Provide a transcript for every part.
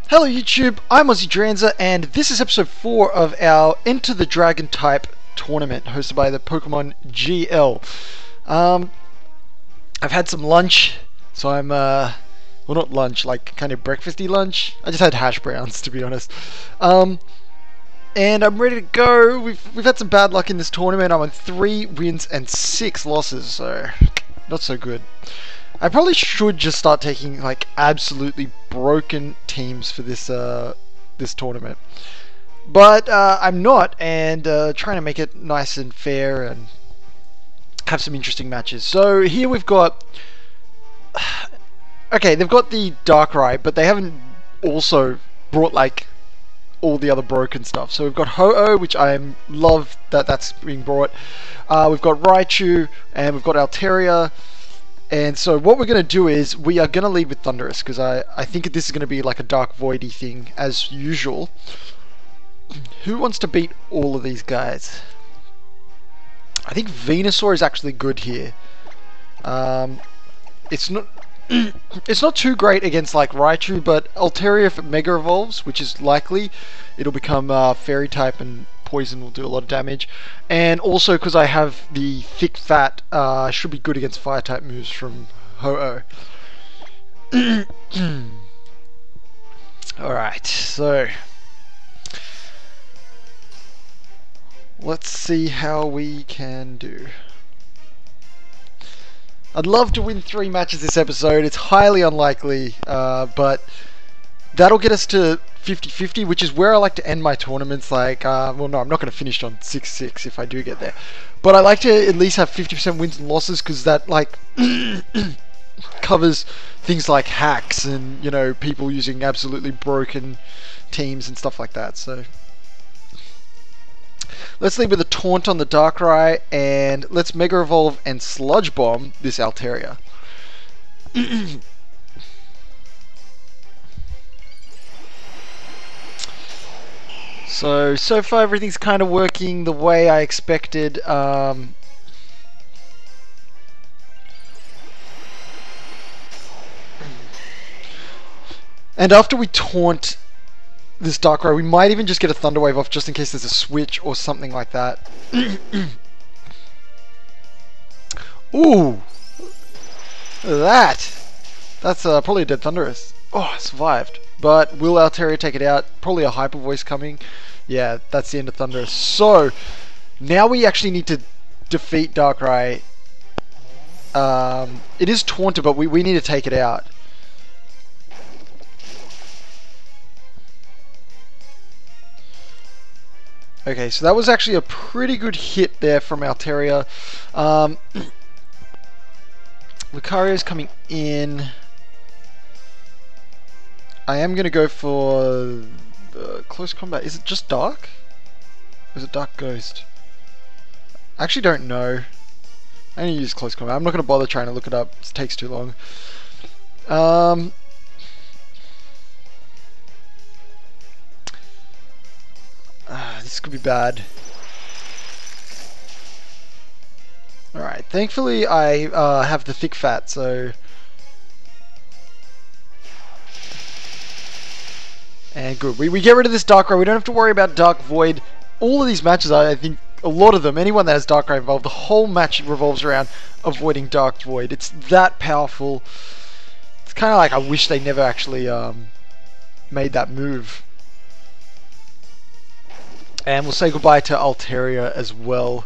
Hello YouTube, I'm Ozzy Dranza, and this is episode 4 of our Enter the Dragon type tournament hosted by the Pokemon GL. I've had some lunch, so I'm well, not lunch, like kind of breakfasty lunch. I just had hash browns, to be honest. And I'm ready to go. We've had some bad luck in this tournament. I'm on 3 wins and 6 losses, so not so good. I probably should just start taking like absolutely broken teams for this this tournament, but I'm not, and trying to make it nice and fair and have some interesting matches. So here we've got okay, they've got the Darkrai, but they haven't also brought like all the other broken stuff. So we've got Ho-Oh, which I love that that's being brought. We've got Raichu, and we've got Altaria. And so what we're going to do is we are going to lead with Thundurus, because I think this is going to be like a Dark Voidy thing as usual. Who wants to beat all of these guys? I think Venusaur is actually good here. It's not it's not too great against like Raichu, but Altaria, if it Mega Evolves, which is likely, it'll become Fairy type and Poison will do a lot of damage. And also because I have the thick fat, should be good against Fire type moves from Ho-Oh. Alright, so let's see how we can do. I'd love to win 3 matches this episode. It's highly unlikely, but that'll get us to 50-50, which is where I like to end my tournaments. Like, well, no, I'm not going to finish on 6-6 if I do get there, but I like to at least have 50% wins and losses, because that like covers things like hacks and, you know, people using absolutely broken teams and stuff like that. So let's leave with a Taunt on the Darkrai, and let's Mega Evolve and Sludge Bomb this Altaria. So far everything's kind of working the way I expected. And after we taunt this Darkrai, we might even just get a Thunder Wave off, just in case there's a switch or something like that. Ooh! That's probably a dead Thundurus. Oh, I survived. But will Altaria take it out? Probably a Hyper Voice coming. Yeah, that's the end of Thundurus. So, now we actually need to defeat Darkrai. It is taunted, but we need to take it out. Okay, so that was actually a pretty good hit there from Altaria. Lucario's coming in. I am going to go for close combat. Is it just Dark? Or is it Dark Ghost? I actually don't know. I only use close combat. I'm not going to bother trying to look it up. It takes too long. This could be bad. Alright, thankfully I have the thick fat, so... And good. We get rid of this Darkrai. We don't have to worry about Dark Void. All of these matches, I think, a lot of them, anyone that has Darkrai involved, the whole match revolves around avoiding Dark Void. It's that powerful. It's kind of like I wish they never actually made that move. And we'll say goodbye to Altaria as well.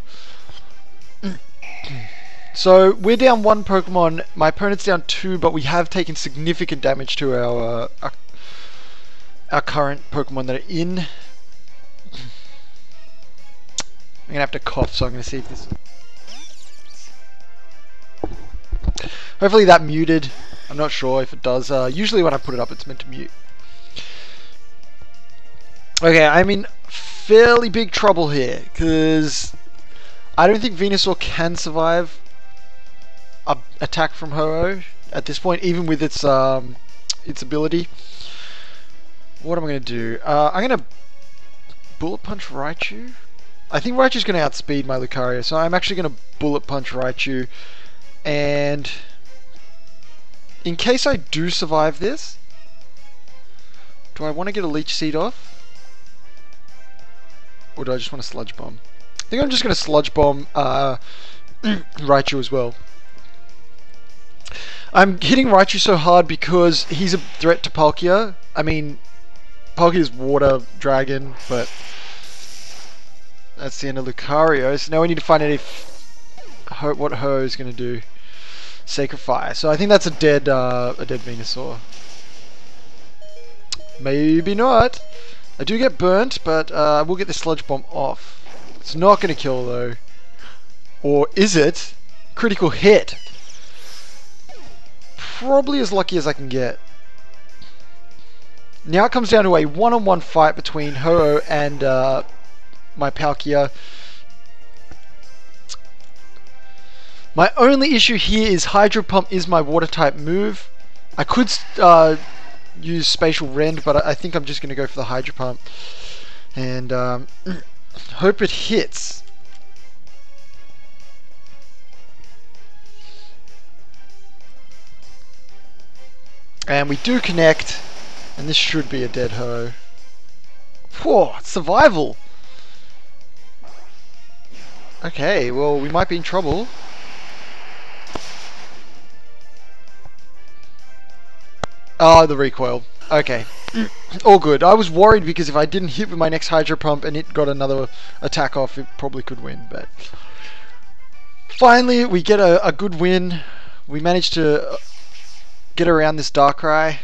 So we're down 1 Pokemon. My opponent's down 2, but we have taken significant damage to our current Pokemon that are in. I'm gonna have to cough, so I'm gonna see if this... Hopefully that muted. I'm not sure if it does. Usually when I put it up, it's meant to mute. Okay, I'm in fairly big trouble here, because I don't think Venusaur can survive a attack from Ho-Oh at this point, even with its ability. What am I going to do? I'm going to Bullet Punch Raichu. I think Raichu's going to outspeed my Lucario, so I'm actually going to Bullet Punch Raichu. And in case I do survive this, Do I want to get a Leech Seed off? Or do I just want to Sludge Bomb? I think I'm just going to Sludge Bomb Raichu as well. I'm hitting Raichu so hard because he's a threat to Palkia. I mean, Palkia's Water Dragon, but that's the end of Lucario. So now we need to find out what Ho is going to do. Sacrifice. So I think that's a dead Venusaur. Maybe not. I do get burnt, but I will get the Sludge Bomb off. It's not going to kill though. Or is it? Critical hit. Probably as lucky as I can get. Now it comes down to a one-on-one fight between Ho-Oh and my Palkia. My only issue here is Hydro Pump is my water type move. I could use Spatial Rend, but I think I'm just going to go for the Hydro Pump. And hope it hits. And we do connect, and this should be a dead Ho. Whoa, survival! Okay, well, we might be in trouble. Oh, the recoil. Okay. All good. I was worried because if I didn't hit with my next Hydro Pump and it got another attack off, it probably could win, but... Finally, we get a good win. We managed to get around this Darkrai.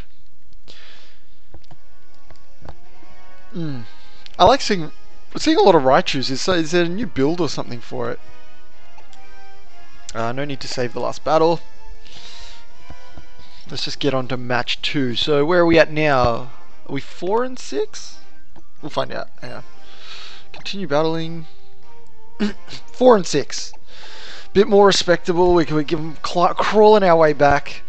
I like seeing a lot of Raichus. Is there a new build or something for it? No need to save the last battle. Let's just get on to match 2. So where are we at now? Are we 4 and 6? We'll find out. Yeah. Continue battling. 4 and 6. Bit more respectable. We can give them crawling our way back.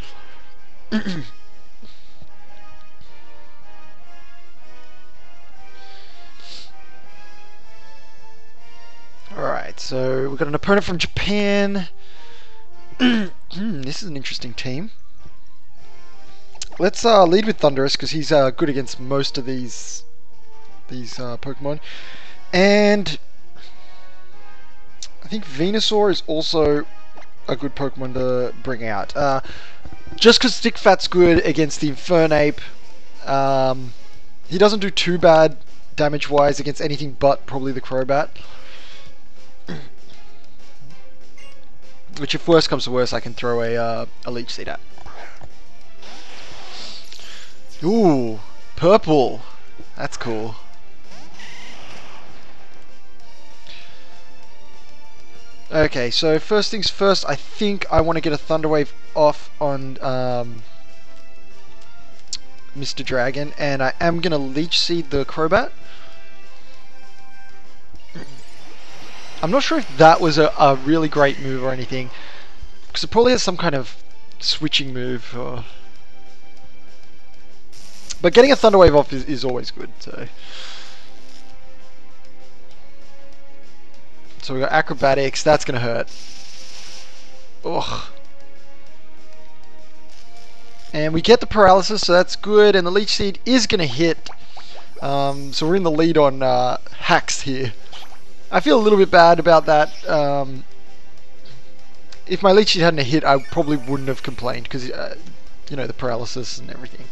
Alright, so we've got an opponent from Japan. This is an interesting team. Let's lead with Thundurus because he's good against most of these Pokemon. And I think Venusaur is also a good Pokemon to bring out. Just because Stick Fat's good against the Infernape, he doesn't do too bad damage-wise against anything but probably the Crobat. Which, if worse comes to worse, I can throw a Leech Seed at. Ooh, purple. That's cool. Okay, so first things first, I think I want to get a Thunder Wave off on Mr. Dragon, and I am going to Leech Seed the Crobat. I'm not sure if that was a really great move or anything, because it probably has some kind of switching move. But getting a Thunder Wave off is always good. So we got Acrobatics. That's gonna hurt. Ugh. And we get the Paralysis, so that's good. And the Leech Seed is gonna hit. So we're in the lead on hacks here. I feel a little bit bad about that. If my Leech Seed hadn't hit, I probably wouldn't have complained because you know, the paralysis and everything.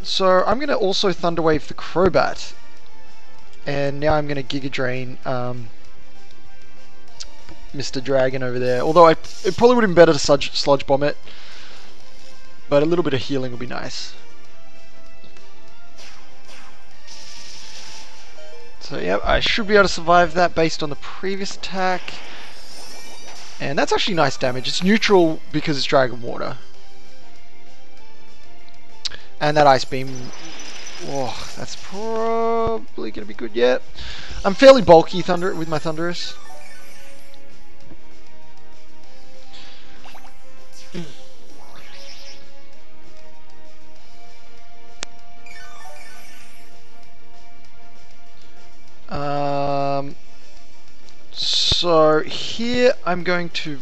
So I'm gonna also Thunder Wave the Crobat, and now I'm gonna Giga Drain Mr. Dragon over there. Although it probably would have been better to Sludge Bomb it, but a little bit of healing would be nice. So yep, I should be able to survive that based on the previous attack. And that's actually nice damage. It's neutral because it's Dragon Water. And that Ice Beam, oh, that's probably going to be good yet. I'm fairly bulky with my Thundurus. So here I'm going to.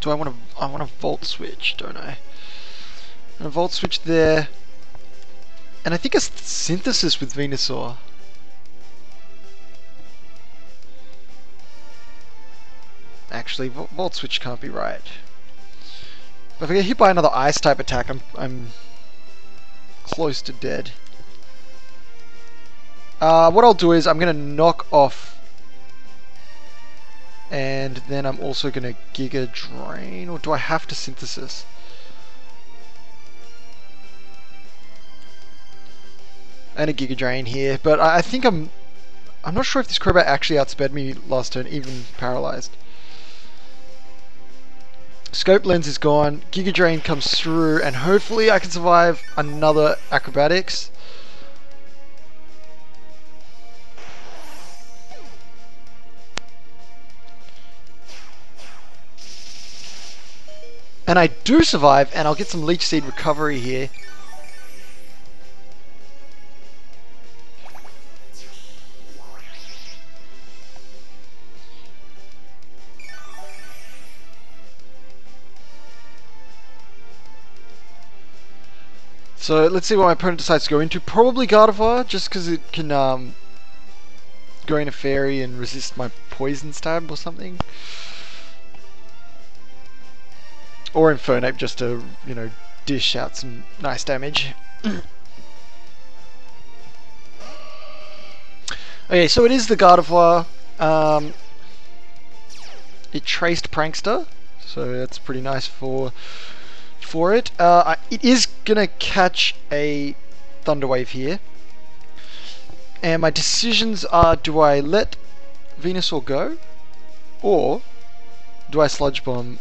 I want to Volt Switch, don't I? And a Volt Switch there. And I think a Synthesis with Venusaur. Actually, Volt Switch can't be right. But if I get hit by another Ice type attack, I'm close to dead. What I'll do is I'm going to knock off, and then I'm also going to Giga Drain, or do I have to Synthesis? And a Giga Drain here, but I think I'm not sure if this Crobat actually outsped me last turn, even paralyzed. Scope Lens is gone, Giga Drain comes through, and hopefully I can survive another Acrobatics. And I do survive, and I'll get some Leech Seed recovery here. So let's see what my opponent decides to go into. Probably Gardevoir, just because it can go into Fairy and resist my Poison Stab or something. Or Infernape, just to, you know, dish out some nice damage. Okay, so it is the Gardevoir. It traced Prankster, so that's pretty nice for it. It is gonna catch a Thunder Wave here, and my decisions are: do I let Venusaur go, or do I Sludge Bomb?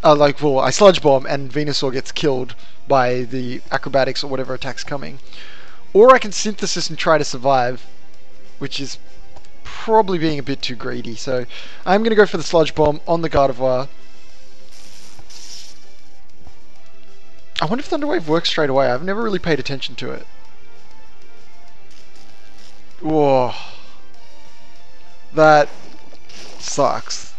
I Sludge Bomb and Venusaur gets killed by the Acrobatics or whatever attack's coming, or I can Synthesis and try to survive, which is probably being a bit too greedy. So I'm gonna go for the Sludge Bomb on the Gardevoir. I wonder if Thunder Wave works straight away. I've never really paid attention to it. Whoa. That sucks.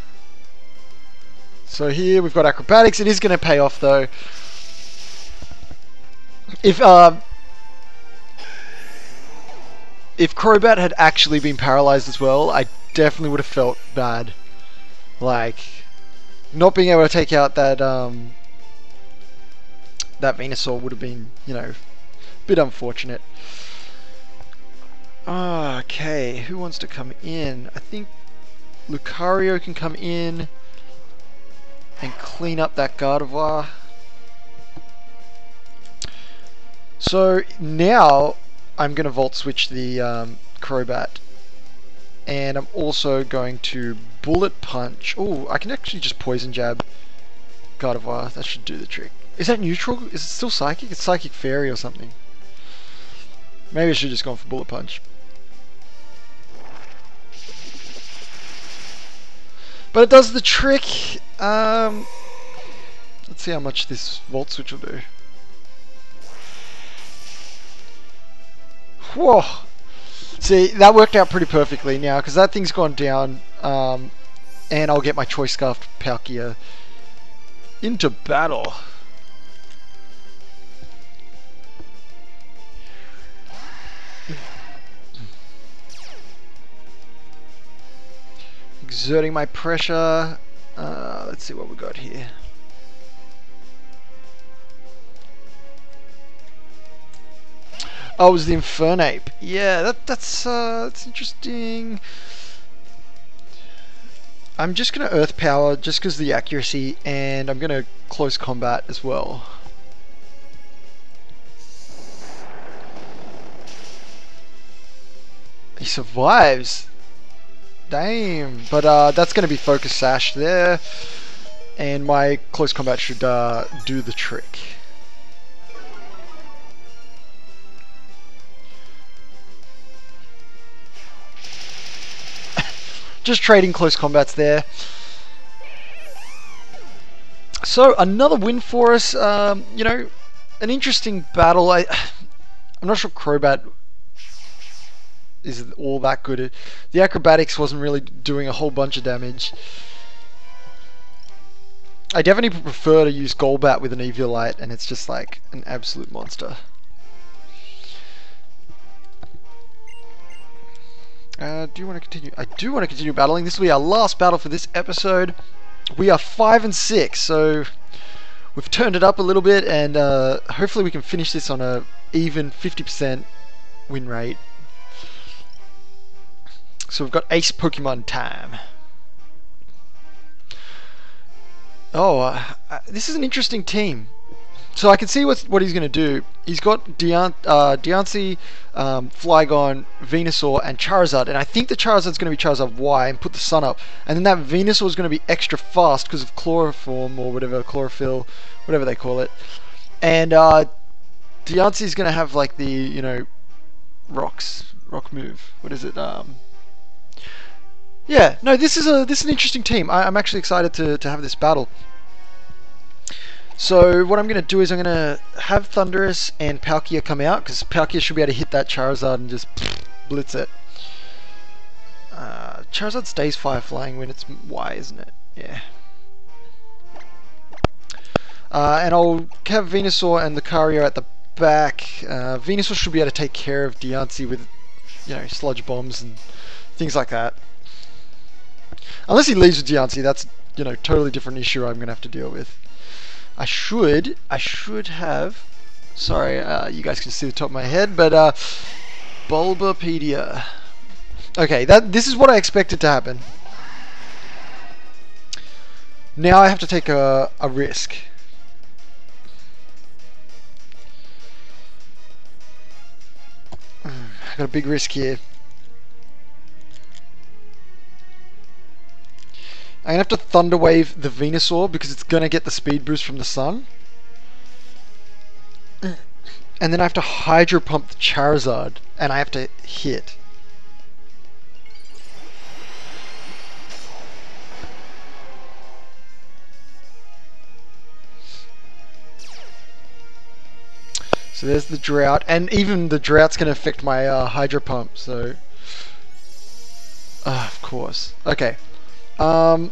So here we've got Acrobatics. It is going to pay off though. If Crobat had actually been paralyzed as well, I definitely would have felt bad. Like, not being able to take out that that Venusaur would have been, you know, a bit unfortunate. Okay, who wants to come in? I think Lucario can come in and clean up that Gardevoir. So now I'm going to Volt Switch the Crobat, and I'm also going to Bullet Punch. Oh, I can actually just Poison Jab Gardevoir. That should do the trick. Is that neutral? Is it still Psychic? It's Psychic Fairy or something. Maybe I should have just gone for Bullet Punch. But it does the trick. Let's see how much this Volt Switch will do. Whoa! See, that worked out pretty perfectly now, because that thing's gone down, and I'll get my Choice Scarf Palkia into battle. Exerting my pressure. Let's see what we got here. Oh, it was the Infernape. Yeah, that's interesting. I'm just gonna Earth Power just because of the accuracy, and I'm gonna Close Combat as well. He survives. Damn. But that's gonna be Focus Sash there, and my Close Combat should do the trick. Just trading close combats there. So another win for us. You know, an interesting battle. I'm not sure Crobat is all that good. The Acrobatics wasn't really doing a whole bunch of damage. I definitely prefer to use Golbat with an Eviolite, and it's just like an absolute monster. Do you want to continue? I do want to continue battling. This will be our last battle for this episode. We are 5 and 6, so we've turned it up a little bit, and hopefully we can finish this on a even 50% win rate. So we've got Ace Pokemon time. Oh, this is an interesting team. So I can see what he's going to do. He's got Diancie, Flygon, Venusaur, and Charizard. And I think the Charizard's going to be Charizard Y and put the sun up. And then that Venusaur is going to be extra fast because of Chloroform or whatever, Chlorophyll, whatever they call it. And Diancie's going to have like the, you know, rock move. What is it? Yeah, no, this is an interesting team. I'm actually excited to have this battle. So what I'm going to do is I'm going to have Thundurus and Palkia come out, because Palkia should be able to hit that Charizard and just blitz it. Charizard stays Fire Flying when it's Y, isn't it? Yeah. And I'll have Venusaur and Lucario at the back. Venusaur should be able to take care of Diancie with, you know, Sludge Bombs and things like that. Unless he leaves with Diancie, that's, you know, totally different issue I'm going to have to deal with. I should have, sorry, you guys can see the top of my head, but Bulbapedia. Okay, this is what I expected to happen. Now I have to take a risk. I got a big risk here. I'm going to have to Thunder Wave the Venusaur because it's going to get the speed boost from the sun. And then I have to Hydro Pump the Charizard and I have to hit. So there's the drought, and even the drought's going to affect my Hydro Pump, so... of course. Okay. A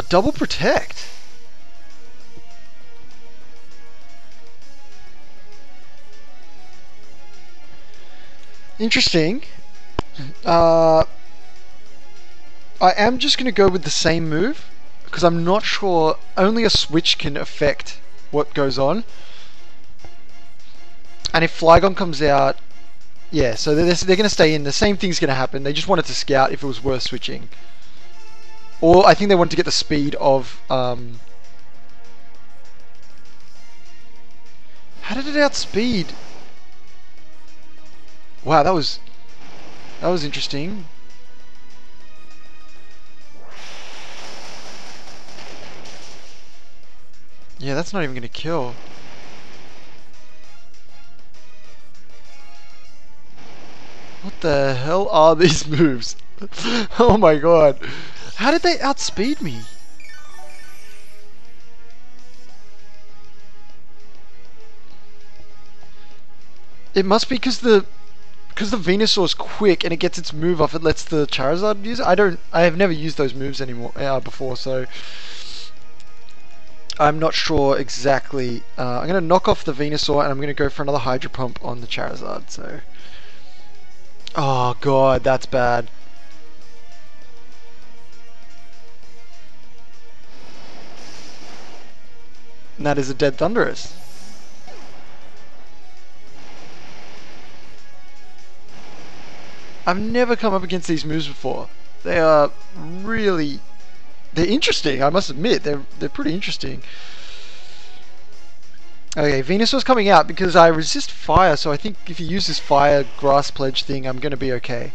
double protect. Interesting. I am just going to go with the same move because I'm not sure. Only a switch can affect what goes on. And if Flygon comes out, yeah, so they're going to stay in. The same thing's going to happen. They just wanted to scout if it was worth switching. Or I think they wanted to get the speed of... How did it outspeed? Wow, that was interesting. Yeah, that's not even going to kill. What the hell are these moves? Oh my god. How did they outspeed me? It must be because the Venusaur's quick and it gets its move off. It lets the Charizard use it. I have never used those moves anymore before, so I'm not sure exactly. I'm gonna knock off the Venusaur and I'm gonna go for another Hydro Pump on the Charizard. So, oh god, that's bad. And that is a dead Thundurus. I've never come up against these moves before. They are really... They're interesting, I must admit. They're pretty interesting. Okay, Venusaur's coming out because I resist fire, so I think if you use this fire grass pledge thing, I'm going to be okay.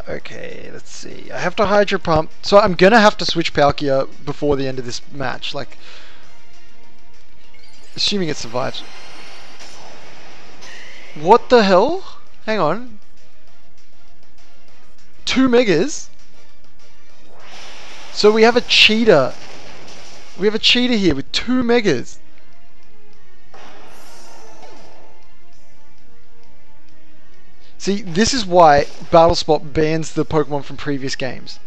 Okay, let's see. I have to Hydro Pump, so I'm going to have to switch Palkia before the end of this match. Like, assuming it survives. What the hell? Hang on. 2 Megas? So we have a cheater. We have a cheater here with 2 Megas. See, this is why BattleSpot bans the Pokemon from previous games.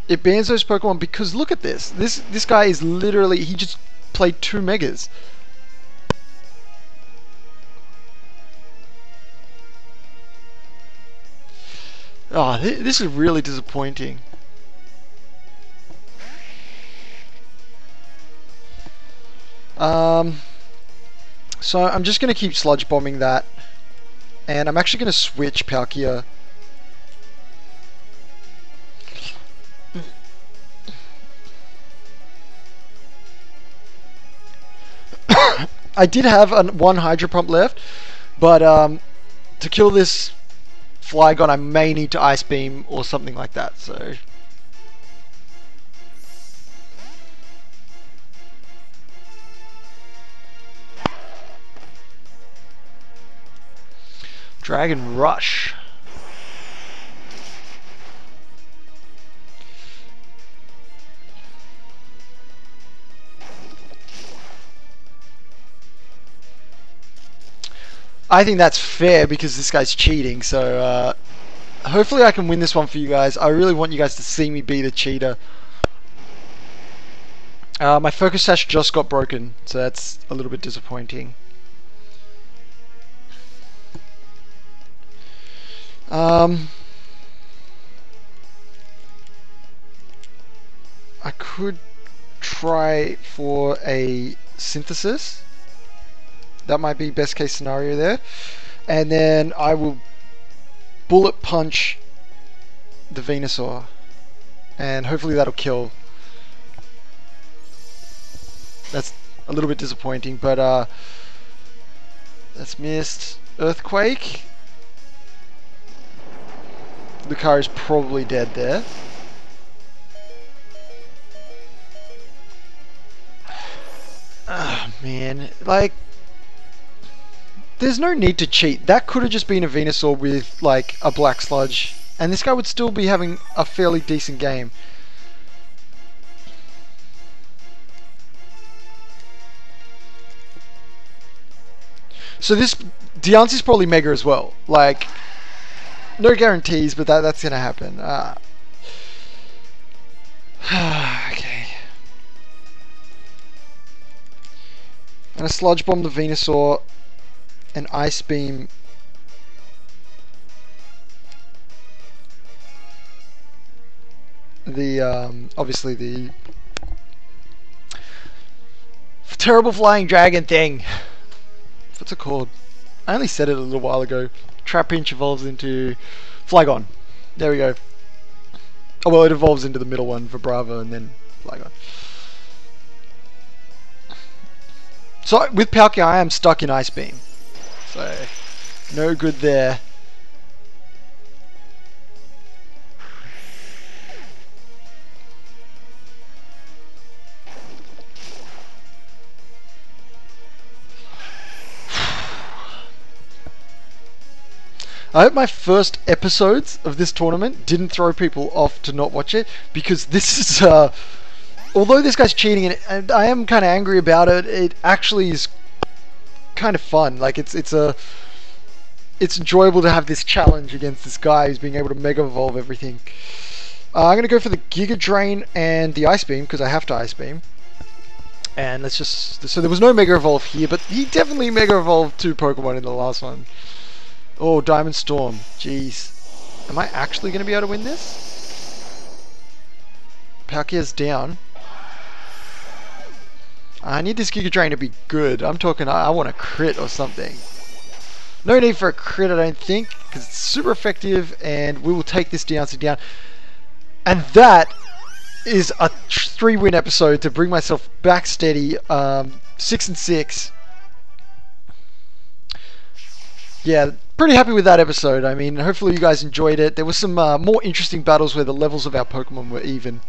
It bans those Pokemon because look at this. This guy is literally, he just played 2 Megas. Oh, this is really disappointing. So I'm just going to keep sludge bombing that, and I'm actually going to switch Palkia. I did have one Hydro Pump left, but to kill this Flygon I may need to Ice Beam or something like that, so... Dragon Rush. I think that's fair because this guy's cheating, so hopefully I can win this one for you guys. I really want you guys to see me beat a cheater. My Focus Sash just got broken, so that's a little bit disappointing. I could try for a Synthesis. That might be best case scenario there. And then I will Bullet Punch the Venusaur. And hopefully that'll kill. That's a little bit disappointing, but that's missed. Earthquake. Lucario is probably dead there. Oh man, like, there's no need to cheat. That could have just been a Venusaur with like a Black Sludge, and this guy would still be having a fairly decent game. So this Deontay's probably Mega as well. Like, no guarantees, but that's gonna happen. Okay. I'm gonna Sludge Bomb the Venusaur and Ice Beam the obviously the terrible flying dragon thing. What's it called? I only said it a little while ago. Trapinch evolves into Flygon. There we go. Oh well, it evolves into the middle one for Bravo and then Flygon. So with Palkia I am stuck in Ice Beam. So no good there. I hope my first episodes of this tournament didn't throw people off to not watch it, because this is, although this guy's cheating and I am kind of angry about it, it actually is kind of fun. Like, it's enjoyable to have this challenge against this guy who's being able to Mega Evolve everything. I'm going to go for the Giga Drain and the Ice Beam, because I have to Ice Beam. And let's just... So there was no Mega Evolve here, but he definitely Mega Evolved 2 Pokemon in the last one. Oh, Diamond Storm. Jeez. Am I actually going to be able to win this? Palkia's down. I need this Giga Drain to be good. I'm talking, I want a crit or something. No need for a crit, I don't think, because it's super effective, and we will take this Deontay down. And that is a 3-win episode to bring myself back steady. 6-6. Yeah, pretty happy with that episode. I mean, hopefully you guys enjoyed it. There was some more interesting battles where the levels of our Pokemon were even.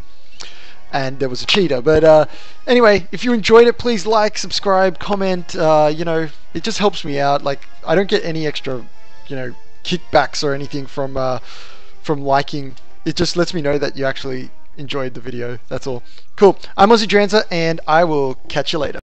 And there was a cheater. But anyway, if you enjoyed it, please like, subscribe, comment. You know, it just helps me out. Like, I don't get any extra, you know, kickbacks or anything from liking. It just lets me know that you actually enjoyed the video. That's all. Cool. I'm Aussie Drancer, and I will catch you later.